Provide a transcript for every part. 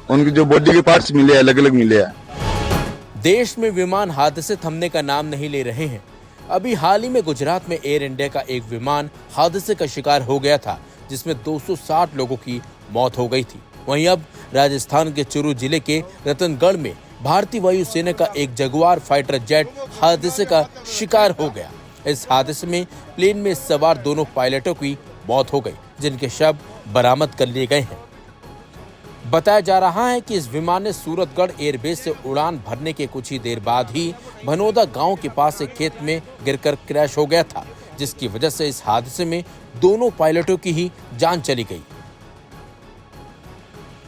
उनकी जो बॉडी के पार्ट्स मिले अलग अलग मिले हैं। देश में विमान हादसे थमने का नाम नहीं ले रहे हैं। अभी हाल ही में गुजरात में एयर इंडिया का एक विमान हादसे का शिकार हो गया था, जिसमें 260 लोगों की मौत हो गई थी। वहीं अब राजस्थान के चुरू जिले के रतनगढ़ में भारतीय वायुसेना का एक जगुआर फाइटर जेट हादसे का शिकार हो गया। इस हादसे में प्लेन में सवार दोनों पायलटों की मौत हो गई, जिनके शव बरामद कर लिए गए हैं। बताया जा रहा है कि इस विमान ने सूरतगढ़ एयरबेस से उड़ान भरने के कुछ ही देर बाद ही भनोदा गांव के पास एक खेत में गिरकर क्रैश हो गया था, जिसकी वजह से इस हादसे में दोनों पायलटों की ही जान चली गई।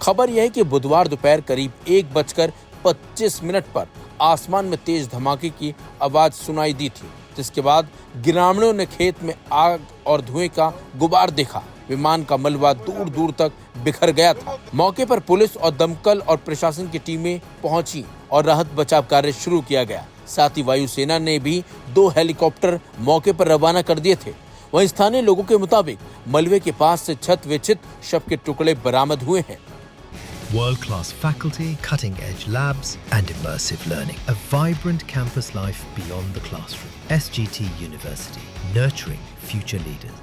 खबर यह है कि बुधवार दोपहर करीब 1:25 पर आसमान में तेज धमाके की आवाज सुनाई दी थी, जिसके बाद ग्रामीणों ने खेत में आग और धुएं का गुबार देखा। विमान का मलबा दूर दूर तक बिखर गया था। मौके पर पुलिस और दमकल और प्रशासन की टीमें पहुंची और राहत बचाव कार्य शुरू किया गया। साथ ही वायुसेना ने भी 2 हेलीकॉप्टर मौके पर रवाना कर दिए थे। वहीं स्थानीय लोगों के मुताबिक मलबे के पास से छत विच्छित शव के टुकड़े बरामद हुए हैं। World-class faculty, cutting-edge labs and immersive learning. A vibrant campus life beyond the classroom. SGT University, nurturing future leaders.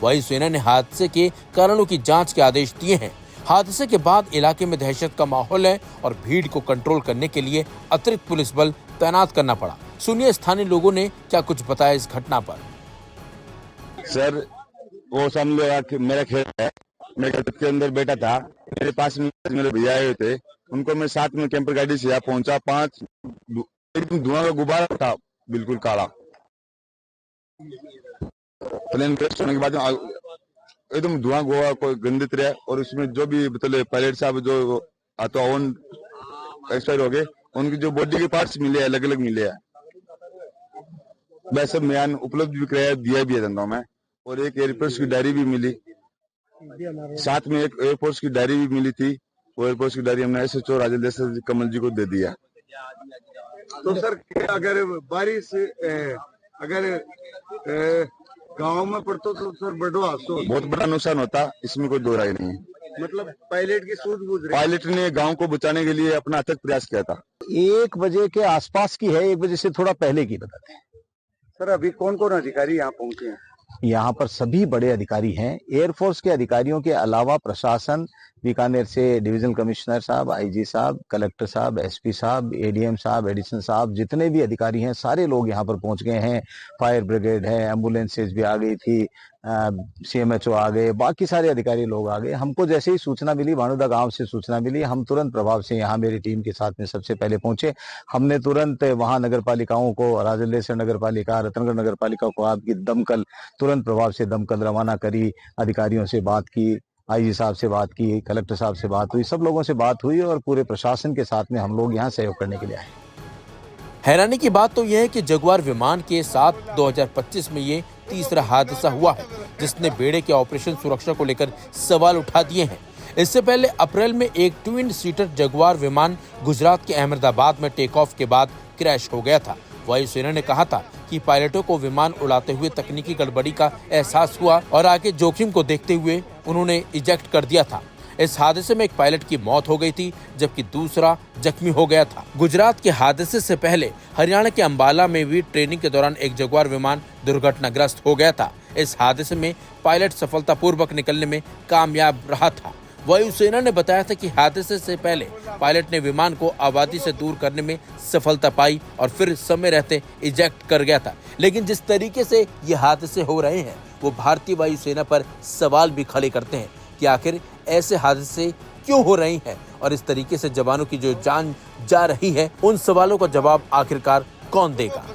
वायुसेना ने हादसे के कारणों की जांच के आदेश दिए हैं। हादसे के बाद इलाके में दहशत का माहौल है और भीड़ को कंट्रोल करने के लिए अतिरिक्त पुलिस बल तैनात करना पड़ा। सुनिए स्थानीय लोगों ने क्या कुछ बताया इस घटना पर। सर वो सामने मेरा खेत है, मैं खेत के अंदर बैठा था, मेरे पास में मेरे भैया आए थे, उनको मैं साथ में कैंपर गाड़ी से यहाँ पहुंचा। 5 धुआं का गुब्बारा था, बिल्कुल काला। प्लेन क्रैश होने के बाद एकदम धुआं गोवा कोई गंदित रहा, और उसमें जो भी मतलब पायलट साहब जो तो ऑन एक्सपायर हो गए, उनकी जो बॉडी के पार्ट्स मिले अलग अलग मिले हैं। वैसे बयान उपलब्ध भी कराया दिया भी है धंधों में, और एक एयरफोर्स की डायरी भी मिली, साथ में एक एयरफोर्स की डायरी भी मिली थी। वो एयरफोर्स की डायरी हमने SHO राजेंद्र कमल जी को दे दिया। तो सर अगर बारिश अगर गांव में पड़ता तो सर बड़ो हादसा, बहुत बड़ा नुकसान होता, इसमें कोई दो राय नहीं है। मतलब पायलट की सूझबूझ रही, पायलट ने गांव को बचाने के लिए अपना अथक प्रयास किया था। 1 बजे के आसपास की है, 1 बजे से थोड़ा पहले की बताते हैं। सर अभी कौन कौन अधिकारी यहाँ पहुंचे हैं? यहाँ पर सभी बड़े अधिकारी हैं। एयरफोर्स के अधिकारियों के अलावा प्रशासन, बीकानेर से डिविजनल कमिश्नर साहब, IG साहब, कलेक्टर साहब, SP साहब, ADM साहब, एडिशनल साहब, जितने भी अधिकारी हैं सारे लोग यहाँ पर पहुंच गए हैं। फायर ब्रिगेड है, एम्बुलेंसेज भी आ गई थी, CMHO आ गए, बाकी सारे अधिकारी लोग आ गए। हमको जैसे ही सूचना मिली, भानुदा गांव से सूचना मिली, हम तुरंत प्रभाव से यहाँ मेरी टीम के साथ में सबसे पहले पहुंचे। हमने तुरंत वहाँ नगर पालिकाओं को, राजलेश्वर नगर पालिका, रतनगढ़ नगर पालिका को, आपकी दमकल, तुरंत प्रभाव से दमकल रवाना करी, अधिकारियों से बात की, IG साहब से बात की, कलेक्टर साहब से बात हुई, सब लोगों से बात हुई और पूरे प्रशासन के साथ में हम लोग यहाँ सहयोग करने के लिए आए। हैरानी की बात तो यह है कि जगुआर विमान के साथ 2025 में ये तीसरा हादसा हुआ है, जिसने बेड़े के ऑपरेशन सुरक्षा को लेकर सवाल उठा दिए हैं। इससे पहले अप्रैल में एक ट्विन सीटर जगुआर विमान गुजरात के अहमदाबाद में टेक ऑफ के बाद क्रैश हो गया था। वायुसेना ने कहा था कि पायलटों को विमान उड़ाते हुए तकनीकी गड़बड़ी का एहसास हुआ और आगे जोखिम को देखते हुए उन्होंने इजेक्ट कर दिया था। इस हादसे में एक पायलट की मौत हो गई थी, जबकि दूसरा जख्मी हो गया था। गुजरात के हादसे से पहले हरियाणा के अंबाला में भी ट्रेनिंग के दौरान एक जगुआर विमान दुर्घटनाग्रस्त हो गया था। इस हादसे में पायलट सफलतापूर्वक निकलने में कामयाब रहा था। वायुसेना ने बताया था कि हादसे से पहले पायलट ने विमान को आबादी से दूर करने में सफलता पाई और फिर समय रहते इजेक्ट कर गया था। लेकिन जिस तरीके से ये हादसे हो रहे हैं, वो भारतीय वायुसेना पर सवाल भी खड़े करते हैं कि आखिर ऐसे हादसे क्यों हो रहे हैं और इस तरीके से जवानों की जो जान जा रही है, उन सवालों का जवाब आखिरकार कौन देगा।